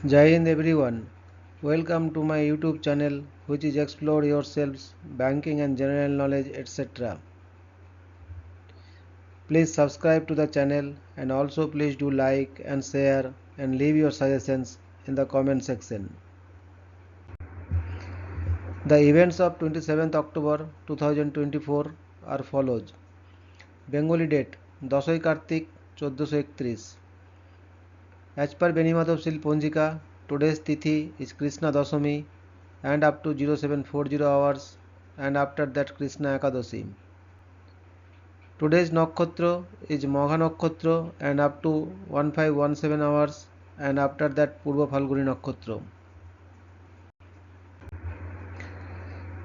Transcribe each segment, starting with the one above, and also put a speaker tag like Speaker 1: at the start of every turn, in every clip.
Speaker 1: Jai Hind everyone. Welcome to my YouTube channel which is explore yourselves, banking and general knowledge etc. Please subscribe to the channel and also please do like and share and leave your suggestions in the comment section. The events of 27th October 2024 are follows. Bengali date 10 Kartik 1431. As per Benimadhav Sil Ponjika, today's Tithi is Krishna Dasami and up to 0740 hours and after that Krishna Ekadashi. Today's Nakshatra is Magha Nakshatra and up to 1517 hours and after that Purva Phalguni Nakshatra.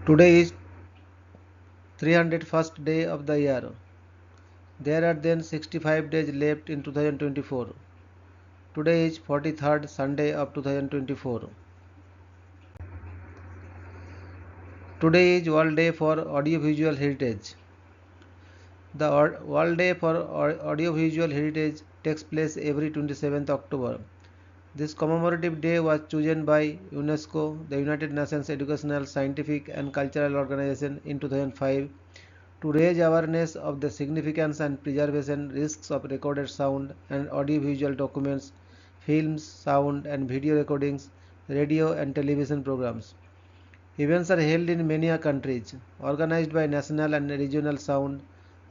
Speaker 1: Today is 301st day of the year. There are then 65 days left in 2024. Today is 43rd Sunday of 2024. Today is World Day for Audiovisual Heritage. The World Day for Audiovisual Heritage takes place every 27th October. This commemorative day was chosen by UNESCO, the United Nations Educational, Scientific and Cultural Organization in 2005 to raise awareness of the significance and preservation risks of recorded sound and audiovisual documents, films, sound and video recordings, radio and television programs. Events are held in many countries, organized by national and regional sound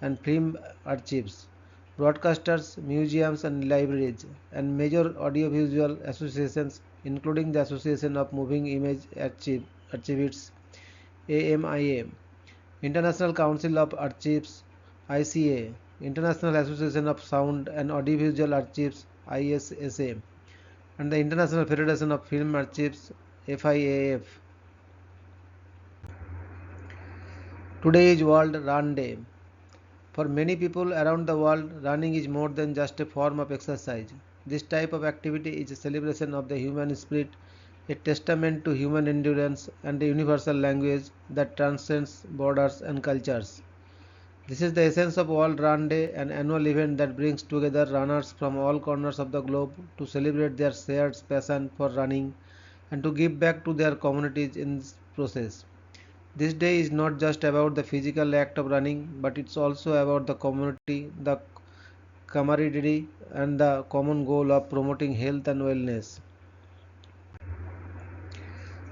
Speaker 1: and film archives, broadcasters, museums and libraries, and major audiovisual associations including the Association of Moving Image Archivists AMIA, International Council of Archives ICA, International Association of Sound and Audiovisual Archives ISSA, and the International Federation of Film Archives FIAF. Today is World Run Day. For many people around the world, running is more than just a form of exercise. This type of activity is a celebration of the human spirit, a testament to human endurance, and a universal language that transcends borders and cultures. This is the essence of World Run Day, an annual event that brings together runners from all corners of the globe to celebrate their shared passion for running and to give back to their communities in this process. This day is not just about the physical act of running, but it's also about the community, the camaraderie, and the common goal of promoting health and wellness.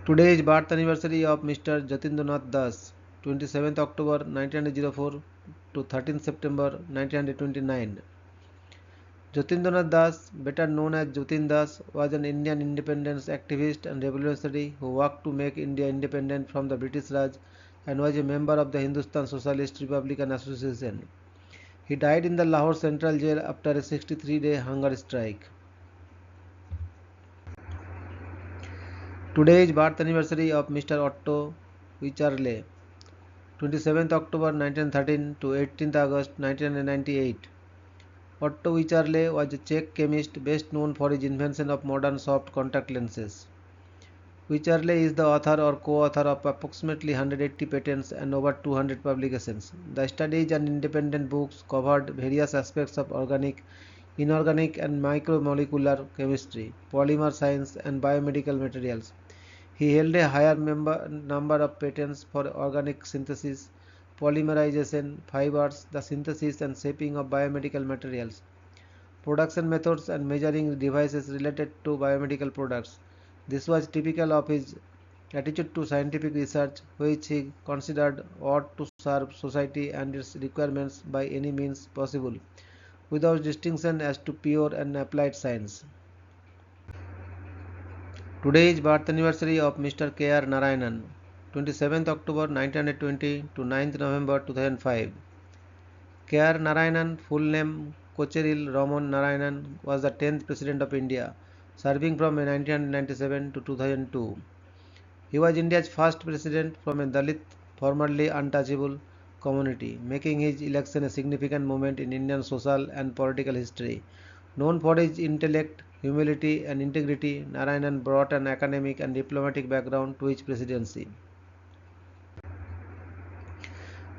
Speaker 1: Today is birth anniversary of Mr. Jatindranath Das, 27th October 1904 to 13th September 1929. Jatindranath Das, better known as Jatin Das, was an Indian independence activist and revolutionary who worked to make India independent from the British Raj and was a member of the Hindustan Socialist Republican Association. He died in the Lahore Central Jail after a 63-day hunger strike. Today is birth anniversary of Mr. Otto Wicharle, 27th October 1913 to 18th August 1998. Otto Wicharle was a Czech chemist best known for his invention of modern soft contact lenses. Wicharle is the author or co-author of approximately 180 patents and over 200 publications. The studies and independent books covered various aspects of organic, inorganic and micromolecular chemistry, polymer science and biomedical materials. He held a higher number of patents for organic synthesis, polymerization, fibers, the synthesis and shaping of biomedical materials, production methods and measuring devices related to biomedical products. This was typical of his attitude to scientific research, which he considered ought to serve society and its requirements by any means possible, without distinction as to pure and applied science. Today is birth anniversary of Mr. K.R. Narayanan, 27th October 1920 to 9th November 2005. K.R. Narayanan, full name Kocheril Raman Narayanan, was the 10th President of India, serving from 1997 to 2002. He was India's first president from a Dalit, formerly untouchable community, making his election a significant moment in Indian social and political history. Known for his intellect, humility, and integrity, Narayanan brought an academic and diplomatic background to his presidency.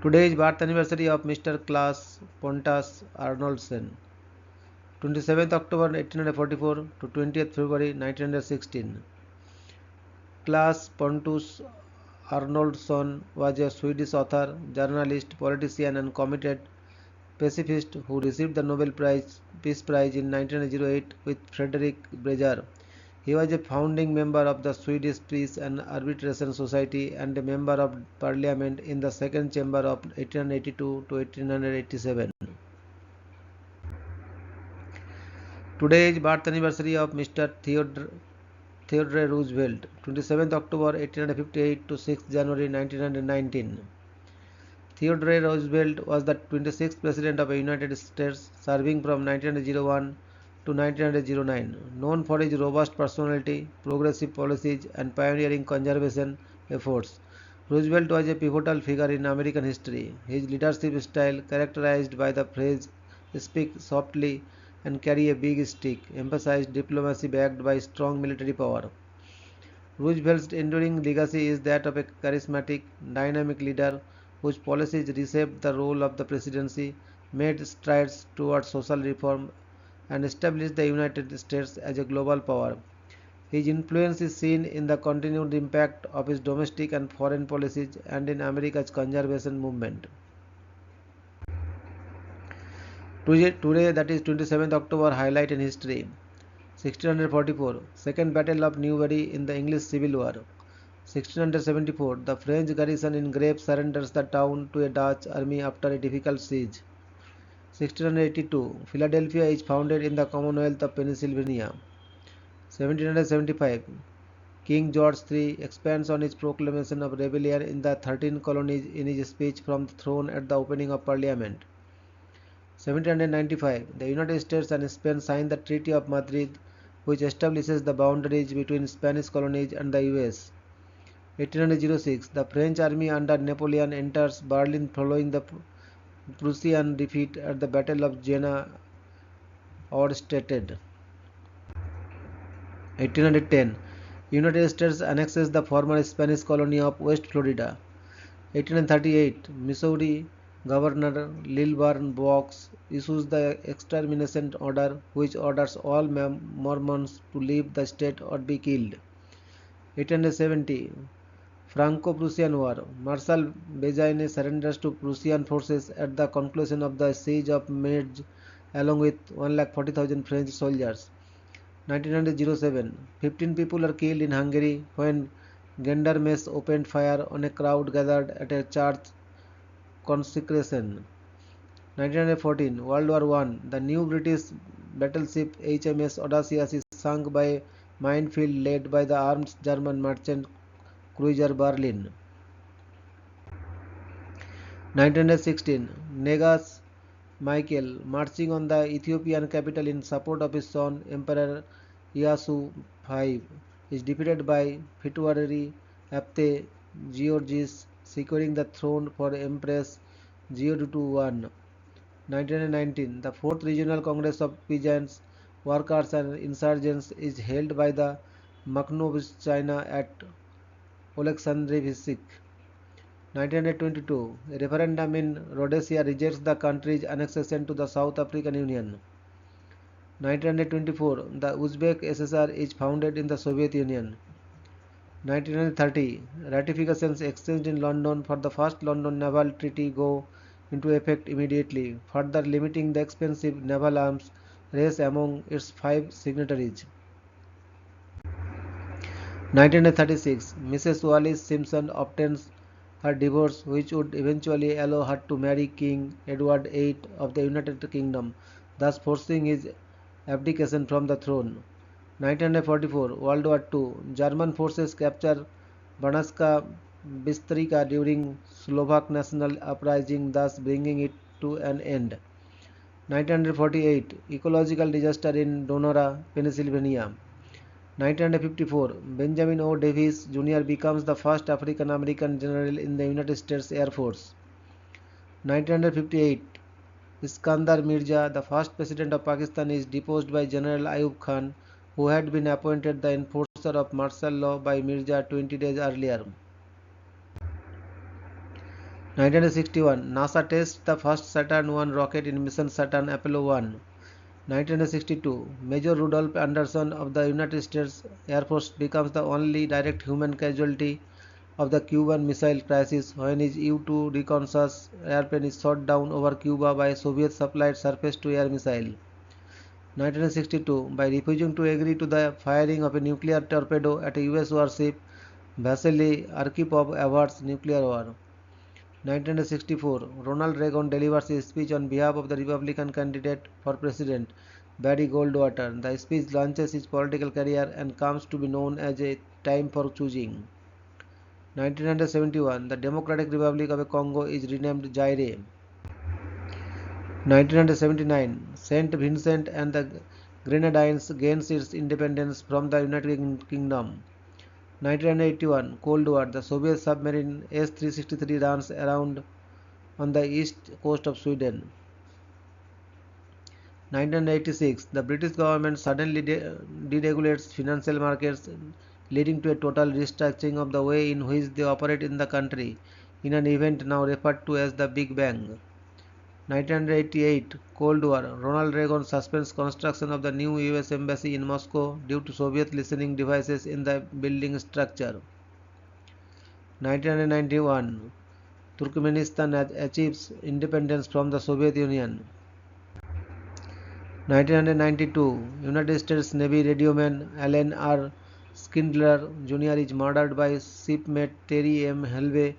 Speaker 1: Today is birth anniversary of Mr. Klaus Pontus Arnoldsen, 27th October 1844 to 20th February 1916. Claes Pontus Arnoldsson was a Swedish author, journalist, politician and committed pacifist who received the Peace Prize in 1908 with Frederick Breger. He was a founding member of the Swedish Peace and Arbitration Society and a member of Parliament in the Second Chamber of 1882 to 1887. Today is birth anniversary of Mr. Theodore Roosevelt, 27th October 1858 to 6th January 1919. Theodore Roosevelt was the 26th President of the United States, serving from 1901 to 1909. Known for his robust personality, progressive policies, and pioneering conservation efforts, Roosevelt was a pivotal figure in American history. His leadership style, characterized by the phrase "speak softly and carry a big stick," emphasized diplomacy backed by strong military power. Roosevelt's enduring legacy is that of a charismatic, dynamic leader whose policies reshaped the role of the presidency, made strides towards social reform, and established the United States as a global power. His influence is seen in the continued impact of his domestic and foreign policies and in America's conservation movement. Today, that is 27th October, highlight in history. 1644, Second Battle of Newbury in the English Civil War. 1674, the French garrison in Grape surrenders the town to a Dutch army after a difficult siege. 1682, Philadelphia is founded in the Commonwealth of Pennsylvania. 1775, King George III expands on his proclamation of rebellion in the 13 colonies in his speech from the throne at the opening of Parliament. 1795, the United States and Spain sign the Treaty of Madrid, which establishes the boundaries between Spanish colonies and the US. 1806, the French army under Napoleon enters Berlin following the Prussian defeat at the Battle of Jena Auerstedt. 1810, United States annexes the former Spanish colony of West Florida. 1838, Missouri Governor Lilburn Boggs issues the extermination order, which orders all Mormons to leave the state or be killed. 1870, Franco-Prussian War. Marshal Bazaine surrenders to Prussian forces at the conclusion of the siege of Metz, along with 140,000 French soldiers. 1907, 15 people are killed in Hungary when gendarmes opened fire on a crowd gathered at a church consecration. 1914, World War I. The new British battleship HMS Odysseus is sunk by a minefield led by the armed German merchant cruiser Berlin. 1916, Negus Michael, marching on the Ethiopian capital in support of his son Emperor Ieyasu V, is defeated by Fituari Apte Georges, securing the throne for Empress Georgiou I. 1919, the 4th Regional Congress of Peasants, Workers and Insurgents is held by the Makhnovshchina at Oleksandrivsk. 1922, a referendum in Rhodesia rejects the country's annexation to the South African Union. 1924, the Uzbek SSR is founded in the Soviet Union. 1930, ratifications exchanged in London for the first London Naval Treaty go into effect immediately, further limiting the expensive naval arms race among its 5 signatories. 1936, Mrs. Wallis Simpson obtains her divorce, which would eventually allow her to marry King Edward VIII of the United Kingdom, thus forcing his abdication from the throne. 1944, World War II, German forces capture Banatska Bystrica during Slovak national uprising, thus bringing it to an end. 1948, ecological disaster in Donora, Pennsylvania. 1954, Benjamin O. Davis Jr. becomes the first African American general in the United States Air Force. 1958, Iskandar Mirza, the first president of Pakistan, is deposed by General Ayub Khan, who had been appointed the enforcer of martial law by Mirza 20 days earlier. 1961, NASA tests the first Saturn I rocket in mission Saturn Apollo 1. 1962, Major Rudolph Anderson of the United States Air Force becomes the only direct human casualty of the Cuban Missile Crisis when his U-2 reconnaissance airplane is shot down over Cuba by Soviet-supplied surface-to-air missile. 1962, by refusing to agree to the firing of a nuclear torpedo at a US warship, Vasily Arkhipov averts nuclear war. 1964, Ronald Reagan delivers a speech on behalf of the Republican candidate for president, Barry Goldwater. The speech launches his political career and comes to be known as a time for choosing. 1971, the Democratic Republic of Congo is renamed Zaire. 1979, Saint Vincent and the Grenadines gains its independence from the United Kingdom. 1981, Cold War, the Soviet submarine S-363 runs around on the east coast of Sweden. 1986, the British government suddenly deregulates financial markets, leading to a total restructuring of the way in which they operate in the country, in an event now referred to as the Big Bang. 1988, Cold War, Ronald Reagan suspends construction of the new US embassy in Moscow due to Soviet listening devices in the building structure. 1991, Turkmenistan achieves independence from the Soviet Union. 1992, United States Navy radioman Alan R. Skindler Jr. is murdered by shipmate Terry M. Halvey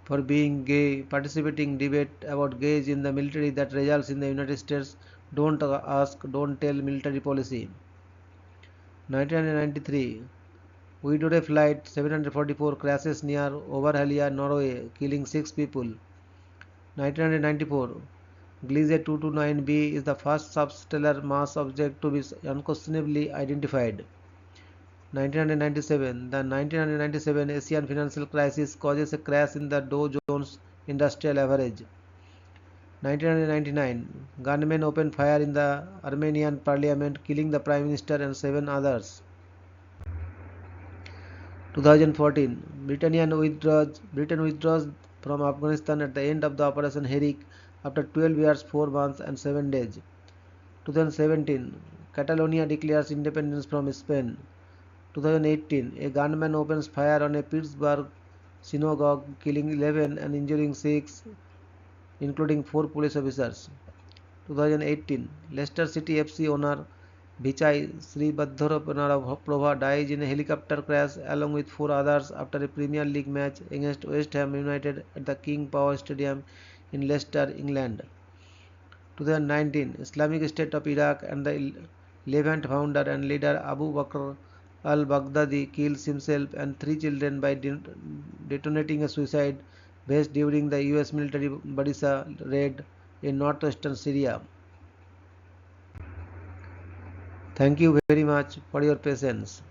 Speaker 1: for being gay, participating debate about gays in the military that results in the United States Don't Ask, Don't Tell military policy. 1993, Widerøe Flight 744 crashes near Overhalia, Norway, killing 6 people. 1994, Gliese 229b is the first substellar mass object to be unquestionably identified. 1997, the 1997 Asian financial crisis causes a crash in the Dow Jones Industrial Average. 1999, gunmen opened fire in the Armenian parliament, killing the Prime Minister and 7 others. 2014, Britain withdraws from Afghanistan at the end of the Operation Herrick after 12 years, 4 months and 7 days. 2017, Catalonia declares independence from Spain. 2018, a gunman opens fire on a Pittsburgh synagogue, killing 11 and injuring 6, including 4 police officers. 2018, Leicester City FC owner Vichai Srivadhanaprabha dies in a helicopter crash along with 4 others after a Premier League match against West Ham United at the King Power Stadium in Leicester, England. 2019, Islamic State of Iraq and the Levant founder and leader Abu Bakr al-Baghdadi kills himself and 3 children by detonating a suicide base during the US military Badisa raid in northwestern Syria. Thank you very much for your patience.